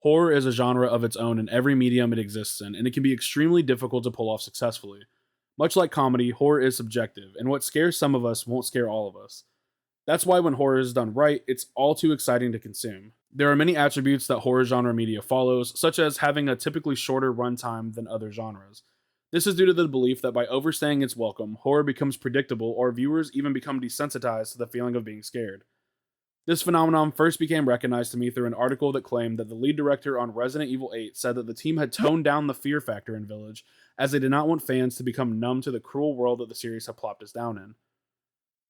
Horror is a genre of its own in every medium it exists in, and it can be extremely difficult to pull off successfully. Much like comedy, horror is subjective, and what scares some of us won't scare all of us. That's why when horror is done right, it's all too exciting to consume. There are many attributes that horror genre media follows, such as having a typically shorter runtime than other genres. This is due to the belief that by overstaying its welcome, horror becomes predictable or viewers even become desensitized to the feeling of being scared. This phenomenon first became recognized to me through an article that claimed that the lead director on Resident Evil 8 said that the team had toned down the fear factor in Village as they did not want fans to become numb to the cruel world that the series had plopped us down in.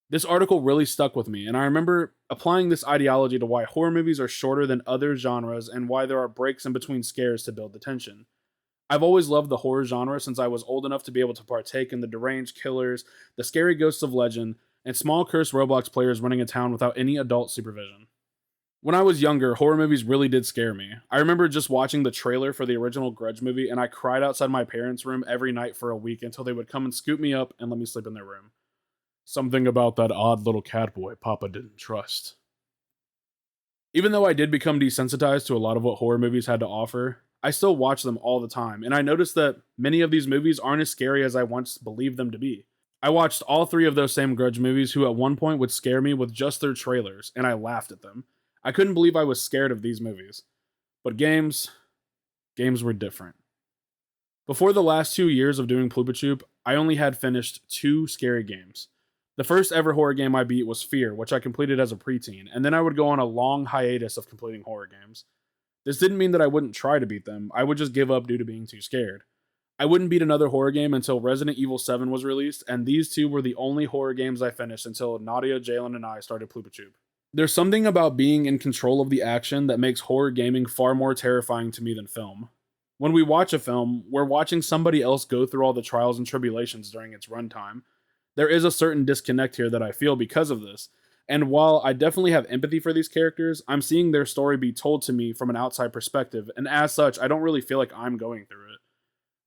This article really stuck with me, and I remember applying this ideology to why horror movies are shorter than other genres and why there are breaks in between scares to build the tension. I've always loved the horror genre since I was old enough to be able to partake in the deranged killers, the scary ghosts of legend, and small cursed Roblox players running a town without any adult supervision. When I was younger, horror movies really did scare me. I remember just watching the trailer for the original Grudge movie, and I cried outside my parents' room every night for a week until they would come and scoop me up and let me sleep in their room. Something about that odd little cat boy Papa didn't trust. Even though I did become desensitized to a lot of what horror movies had to offer, I still watch them all the time, and I noticed that many of these movies aren't as scary as I once believed them to be. I watched all three of those same Grudge movies who at one point would scare me with just their trailers, and I laughed at them. I couldn't believe I was scared of these movies. But games were different. Before the last 2 years of doing PloopAChoop, I only had finished 2 scary games. The first ever horror game I beat was Fear, which I completed as a preteen, and then I would go on a long hiatus of completing horror games. This didn't mean that I wouldn't try to beat them, I would just give up due to being too scared. I wouldn't beat another horror game until Resident Evil 7 was released, and these 2 were the only horror games I finished until Nadia, Jalen, and I started PloopAChoop. There's something about being in control of the action that makes horror gaming far more terrifying to me than film. When we watch a film, we're watching somebody else go through all the trials and tribulations during its runtime. There is a certain disconnect here that I feel because of this, and while I definitely have empathy for these characters, I'm seeing their story be told to me from an outside perspective, and as such, I don't really feel like I'm going through it.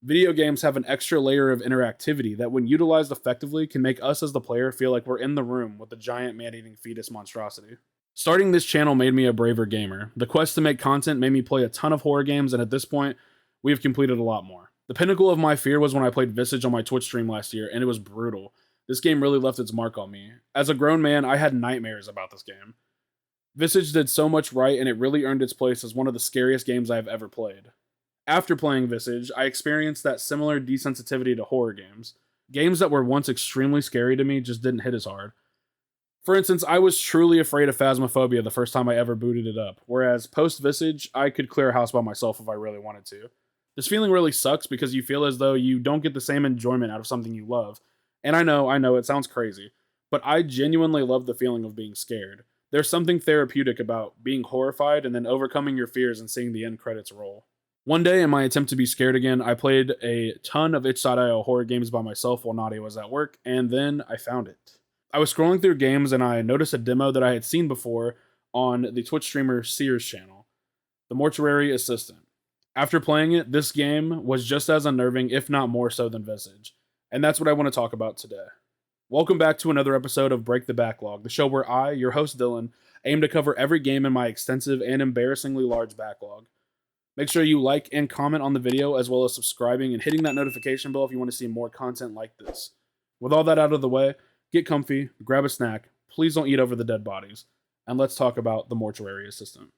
Video games have an extra layer of interactivity that, when utilized effectively, can make us as the player feel like we're in the room with the giant man-eating fetus monstrosity. Starting this channel made me a braver gamer. The quest to make content made me play a ton of horror games, and at this point, we have completed a lot more. The pinnacle of my fear was when I played Visage on my Twitch stream last year, and it was brutal. This game really left its mark on me. As a grown man, I had nightmares about this game. Visage did so much right, and it really earned its place as one of the scariest games I have ever played. After playing Visage, I experienced that similar desensitivity to horror games. Games that were once extremely scary to me just didn't hit as hard. For instance, I was truly afraid of Phasmophobia the first time I ever booted it up, whereas post-Visage, I could clear a house by myself if I really wanted to. This feeling really sucks because you feel as though you don't get the same enjoyment out of something you love. And I know, it sounds crazy, but I genuinely love the feeling of being scared. There's something therapeutic about being horrified and then overcoming your fears and seeing the end credits roll. One day, in my attempt to be scared again, I played a ton of itch.io horror games by myself while Nadia was at work, and then I found it. I was scrolling through games and I noticed a demo that I had seen before on the Twitch streamer Sears channel, the Mortuary Assistant. After playing it, this game was just as unnerving, if not more so than Visage, and that's what I want to talk about today. Welcome back to another episode of Break the Backlog, the show where I, your host Dylan, aim to cover every game in my extensive and embarrassingly large backlog. Make sure you like and comment on the video, as well as subscribing and hitting that notification bell if you want to see more content like this. With all that out of the way, get comfy, grab a snack, please don't eat over the dead bodies, and let's talk about the Mortuary Assistant.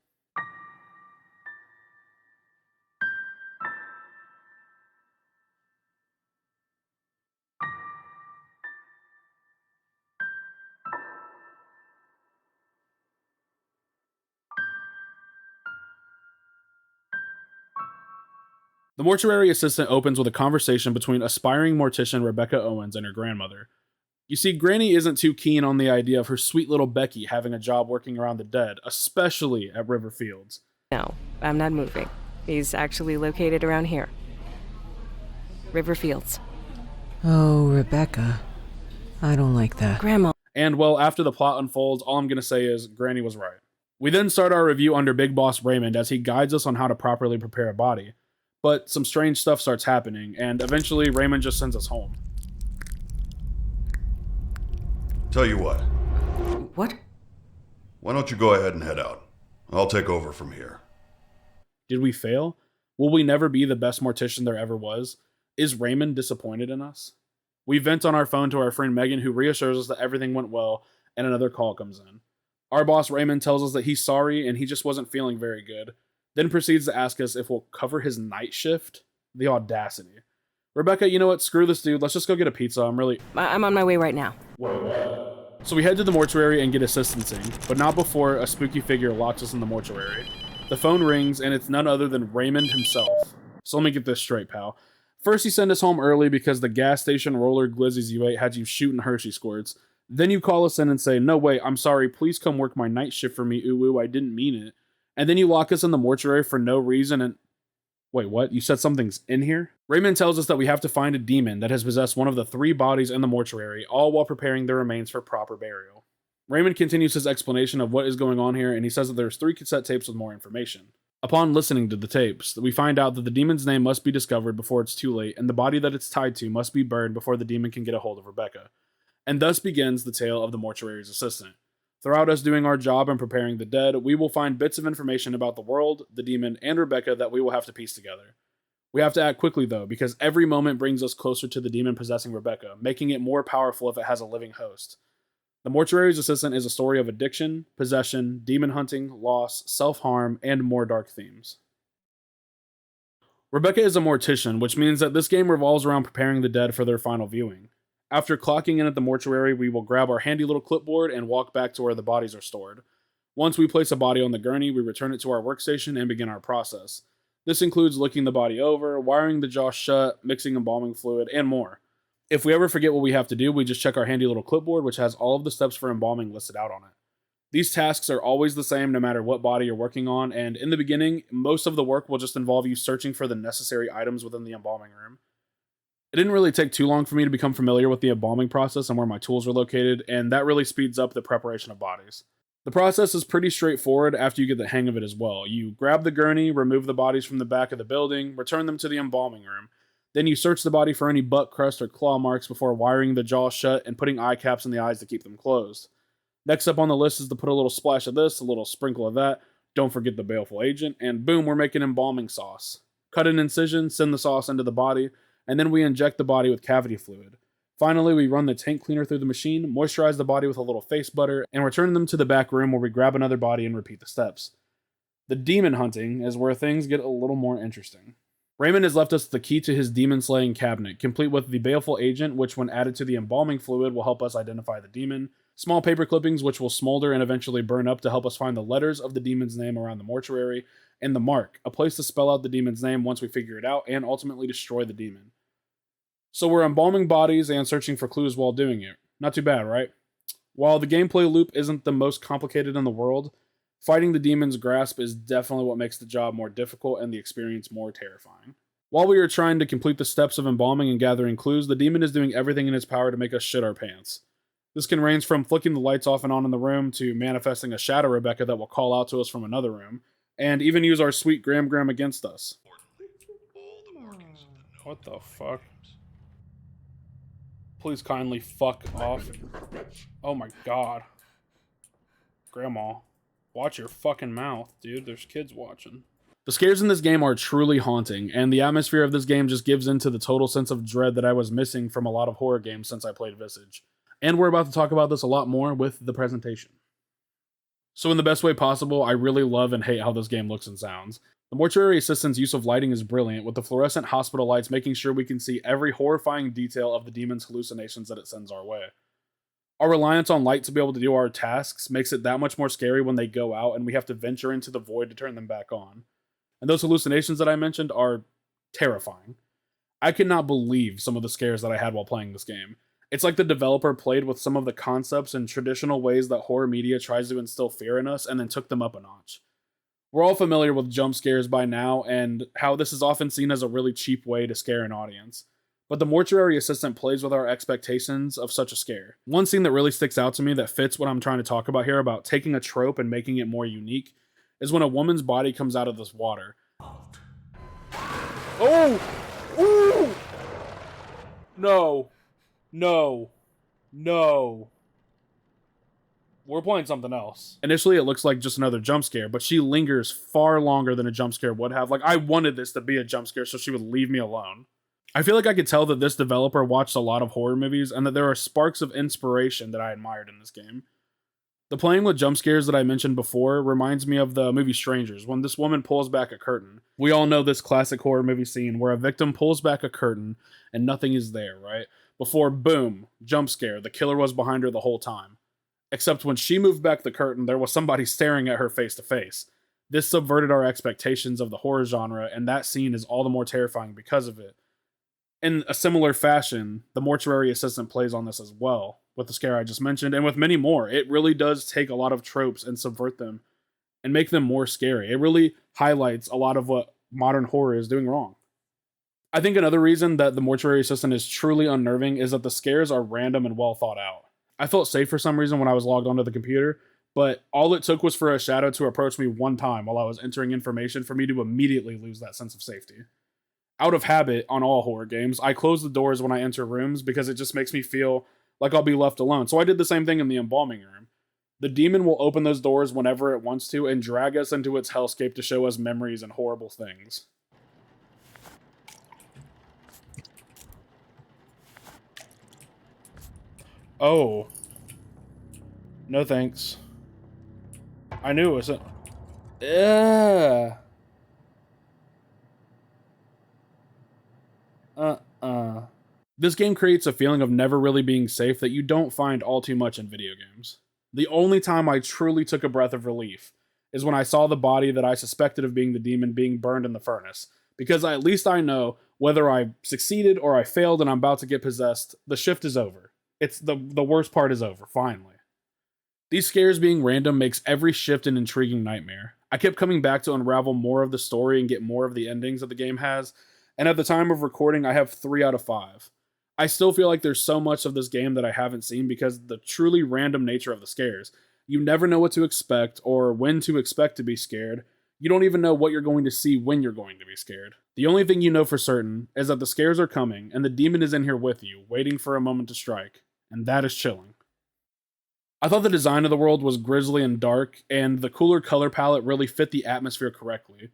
The Mortuary Assistant opens with a conversation between aspiring mortician Rebecca Owens and her grandmother. You see, Granny isn't too keen on the idea of her sweet little Becky having a job working around the dead, especially at River Fields. No, I'm not moving. He's actually located around here. River Fields. Oh, Rebecca. I don't like that. Grandma. And, well, after the plot unfolds, all I'm going to say is Granny was right. We then start our review under Big Boss Raymond as he guides us on how to properly prepare a body. But some strange stuff starts happening, and eventually Raymond just sends us home. Tell you what, What? why don't you go ahead and head out? I'll take over from here. Did we fail? Will we never be the best mortician there ever was? Is Raymond disappointed in us? We vent on our phone to our friend Megan, who reassures us that everything went well, and another call comes in. Our boss Raymond tells us that he's sorry and he just wasn't feeling very good, then proceeds to ask us if we'll cover his night shift. The audacity. Rebecca, you know what? Screw this dude. Let's just go get a pizza. I'm on my way right now. Wait, what? So we head to the mortuary and get assistancing, but not before a spooky figure locks us in the mortuary. The phone rings, and it's none other than Raymond himself. So let me get this straight, pal. First, you send us home early because the gas station roller glizzies you ate had you shooting Hershey squirts. Then you call us in and say, no, wait, I'm sorry, please come work my night shift for me, ooh, I didn't mean it. And then you lock us in the mortuary for no reason and... Wait, what? You said something's in here? Raymond tells us that we have to find a demon that has possessed one of the 3 bodies in the mortuary, all while preparing the remains for proper burial. Raymond continues his explanation of what is going on here, and he says that there's 3 cassette tapes with more information. Upon listening to the tapes, we find out that the demon's name must be discovered before it's too late, and the body that it's tied to must be burned before the demon can get a hold of Rebecca. And thus begins the tale of the mortuary's assistant. Throughout us doing our job and preparing the dead, we will find bits of information about the world, the demon, and Rebecca that we will have to piece together. We have to act quickly though, because every moment brings us closer to the demon possessing Rebecca, making it more powerful if it has a living host. The Mortuary's Assistant is a story of addiction, possession, demon hunting, loss, self-harm, and more dark themes. Rebecca is a mortician, which means that this game revolves around preparing the dead for their final viewing. After clocking in at the mortuary, we will grab our handy little clipboard and walk back to where the bodies are stored. Once we place a body on the gurney, we return it to our workstation and begin our process. This includes looking the body over, wiring the jaw shut, mixing embalming fluid, and more. If we ever forget what we have to do, we just check our handy little clipboard, which has all of the steps for embalming listed out on it. These tasks are always the same no matter what body you're working on, and in the beginning, most of the work will just involve you searching for the necessary items within the embalming room. It didn't really take too long for me to become familiar with the embalming process and where my tools were located, and that really speeds up the preparation of bodies. The process is pretty straightforward after you get the hang of it as well. You grab the gurney, remove the bodies from the back of the building, return them to the embalming room. Then you search the body for any butt crust or claw marks before wiring the jaw shut and putting eye caps in the eyes to keep them closed. Next up on the list is to put a little splash of this, a little sprinkle of that, don't forget the baleful agent, and boom, we're making embalming sauce. Cut an incision, send the sauce into the body, and then we inject the body with cavity fluid. Finally, we run the tank cleaner through the machine, moisturize the body with a little face butter, and return them to the back room where we grab another body and repeat the steps. The demon hunting is where things get a little more interesting. Raymond has left us the key to his demon-slaying cabinet, complete with the baleful agent, which when added to the embalming fluid will help us identify the demon, small paper clippings which will smolder and eventually burn up to help us find the letters of the demon's name around the mortuary, and the mark, a place to spell out the demon's name once we figure it out and ultimately destroy the demon. So we're embalming bodies and searching for clues while doing it. Not too bad, right? While the gameplay loop isn't the most complicated in the world, fighting the demon's grasp is definitely what makes the job more difficult and the experience more terrifying. While we are trying to complete the steps of embalming and gathering clues, the demon is doing everything in its power to make us shit our pants. This can range from flicking the lights off and on in the room to manifesting a shadow Rebecca that will call out to us from another room, and even use our sweet Gram against us. What the fuck? Please kindly fuck off. Oh my god. Grandma, watch your fucking mouth, dude. There's kids watching. The scares in this game are truly haunting, and the atmosphere of this game just gives into the total sense of dread that I was missing from a lot of horror games since I played Visage. And we're about to talk about this a lot more with the presentation. So in the best way possible, I really love and hate how this game looks and sounds. The Mortuary Assistant's use of lighting is brilliant, with the fluorescent hospital lights making sure we can see every horrifying detail of the demon's hallucinations that it sends our way. Our reliance on light to be able to do our tasks makes it that much more scary when they go out and we have to venture into the void to turn them back on. And those hallucinations that I mentioned are terrifying. I could not believe some of the scares that I had while playing this game. It's like the developer played with some of the concepts and traditional ways that horror media tries to instill fear in us and then took them up a notch. We're all familiar with jump scares by now and how this is often seen as a really cheap way to scare an audience. But the Mortuary Assistant plays with our expectations of such a scare. One scene that really sticks out to me that fits what I'm trying to talk about here about taking a trope and making it more unique is when a woman's body comes out of this water. Oh! Ooh! No. No. No. we're playing something else. Initially, it looks like just another jump scare, but she lingers far longer than a jump scare would have. Like, I wanted this to be a jump scare so she would leave me alone. I feel like I could tell that this developer watched a lot of horror movies and that there are sparks of inspiration that I admired in this game. The playing with jump scares that I mentioned before reminds me of the movie Strangers, when this woman pulls back a curtain. We all know this classic horror movie scene where a victim pulls back a curtain and nothing is there, right? Before, boom, jump scare, the killer was behind her the whole time. Except when she moved back the curtain, there was somebody staring at her face to face. This subverted our expectations of the horror genre, and that scene is all the more terrifying because of it. In a similar fashion, the Mortuary Assistant plays on this as well, with the scare I just mentioned, and with many more. It really does take a lot of tropes and subvert them and make them more scary. It really highlights a lot of what modern horror is doing wrong. I think another reason that the Mortuary Assistant is truly unnerving is that the scares are random and well thought out. I felt safe for some reason when I was logged onto the computer, but all it took was for a shadow to approach me one time while I was entering information for me to immediately lose that sense of safety. Out of habit on all horror games, I close the doors when I enter rooms because it just makes me feel like I'll be left alone. So I did the same thing in the embalming room. The demon will open those doors whenever it wants to and drag us into its hellscape to show us memories and horrible things. Oh. No thanks. I knew it wasn't. Yeah. This game creates a feeling of never really being safe that you don't find all too much in video games. The only time I truly took a breath of relief is when I saw the body that I suspected of being the demon being burned in the furnace, because at least I know whether I succeeded or I failed and I'm about to get possessed, the shift is over. It's the worst part is over, finally. These scares being random makes every shift an intriguing nightmare. I kept coming back to unravel more of the story and get more of the endings that the game has, and at the time of recording, I have 3 out of 5. I still feel like there's so much of this game that I haven't seen because of the truly random nature of the scares. You never know what to expect or when to expect to be scared. You don't even know what you're going to see when you're going to be scared. The only thing you know for certain is that the scares are coming and the demon is in here with you, waiting for a moment to strike. And that is chilling. I thought the design of the world was grisly and dark, and the cooler color palette really fit the atmosphere correctly.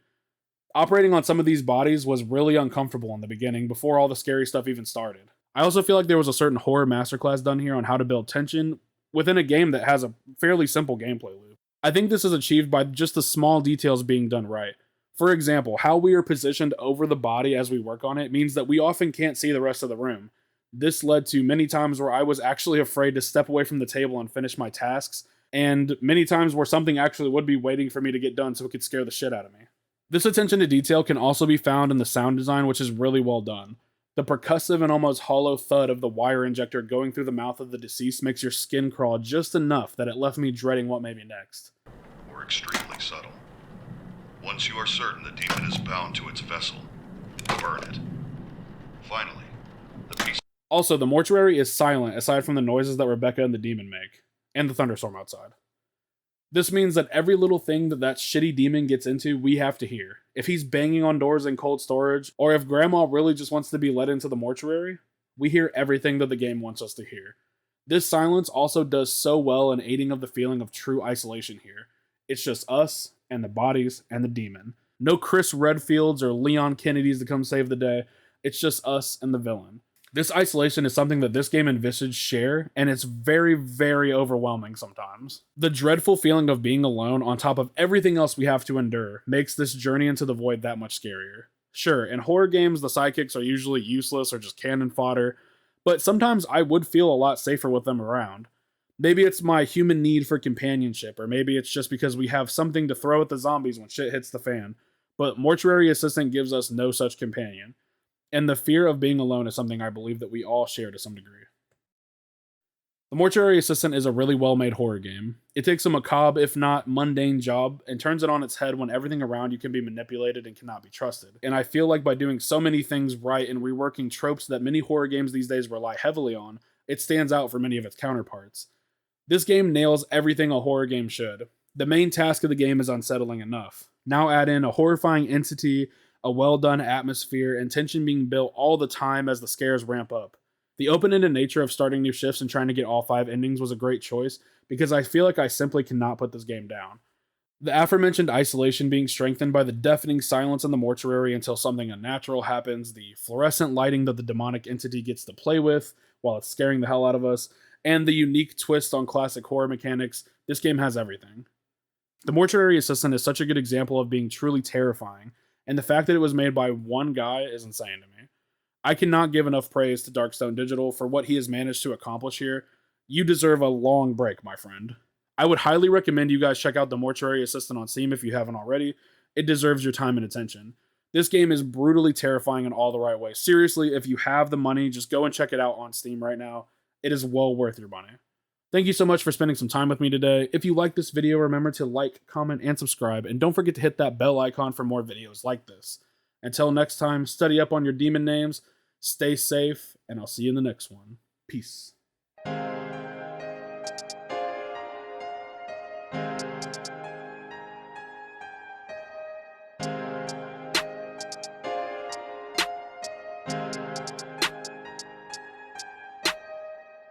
Operating on some of these bodies was really uncomfortable in the beginning, before all the scary stuff even started. I also feel like there was a certain horror masterclass done here on how to build tension within a game that has a fairly simple gameplay loop. I think this is achieved by just the small details being done right. For example, how we are positioned over the body as we work on it means that we often can't see the rest of the room. This led to many times where I was actually afraid to step away from the table and finish my tasks, and many times where something actually would be waiting for me to get done so it could scare the shit out of me. This attention to detail can also be found in the sound design, which is really well done. The percussive and almost hollow thud of the wire injector going through the mouth of the deceased makes your skin crawl just enough that it left me dreading what may be next. Or extremely subtle. Once you are certain the demon is bound to its vessel, burn it. Finally, the piece. Also, the mortuary is silent aside from the noises that Rebecca and the demon make, and the thunderstorm outside. This means that every little thing that shitty demon gets into, we have to hear. If he's banging on doors in cold storage, or if Grandma really just wants to be let into the mortuary, we hear everything that the game wants us to hear. This silence also does so well in aiding of the feeling of true isolation here. It's just us, and the bodies, and the demon. No Chris Redfields or Leon Kennedys to come save the day. It's just us and the villain. This isolation is something that this game and Visage share, and it's very, very overwhelming sometimes. The dreadful feeling of being alone on top of everything else we have to endure makes this journey into the void that much scarier. Sure, in horror games, the sidekicks are usually useless or just cannon fodder, but sometimes I would feel a lot safer with them around. Maybe it's my human need for companionship, or maybe it's just because we have something to throw at the zombies when shit hits the fan, but Mortuary Assistant gives us no such companion. And the fear of being alone is something I believe that we all share to some degree. The Mortuary Assistant is a really well-made horror game. It takes a macabre, if not mundane job, and turns it on its head when everything around you can be manipulated and cannot be trusted. And I feel like by doing so many things right and reworking tropes that many horror games these days rely heavily on, it stands out for many of its counterparts. This game nails everything a horror game should. The main task of the game is unsettling enough. Now add in a horrifying entity, a well-done atmosphere, and tension being built all the time as the scares ramp up. The open-ended nature of starting new shifts and trying to get all 5 endings was a great choice because I feel like I simply cannot put this game down. The aforementioned isolation being strengthened by the deafening silence in the mortuary until something unnatural happens, the fluorescent lighting that the demonic entity gets to play with while it's scaring the hell out of us, and the unique twist on classic horror mechanics, this game has everything. The Mortuary Assistant is such a good example of being truly terrifying, and the fact that it was made by one guy is insane to me. I cannot give enough praise to DarkStone Digital for what he has managed to accomplish here. You deserve a long break, my friend. I would highly recommend you guys check out the Mortuary Assistant on Steam if you haven't already. It deserves your time and attention. This game is brutally terrifying in all the right ways. Seriously, if you have the money, just go and check it out on Steam right now. It is well worth your money. Thank you so much for spending some time with me today. If you like this video, remember to like, comment, and subscribe. And don't forget to hit that bell icon for more videos like this. Until next time, study up on your demon names, stay safe, and I'll see you in the next one. Peace.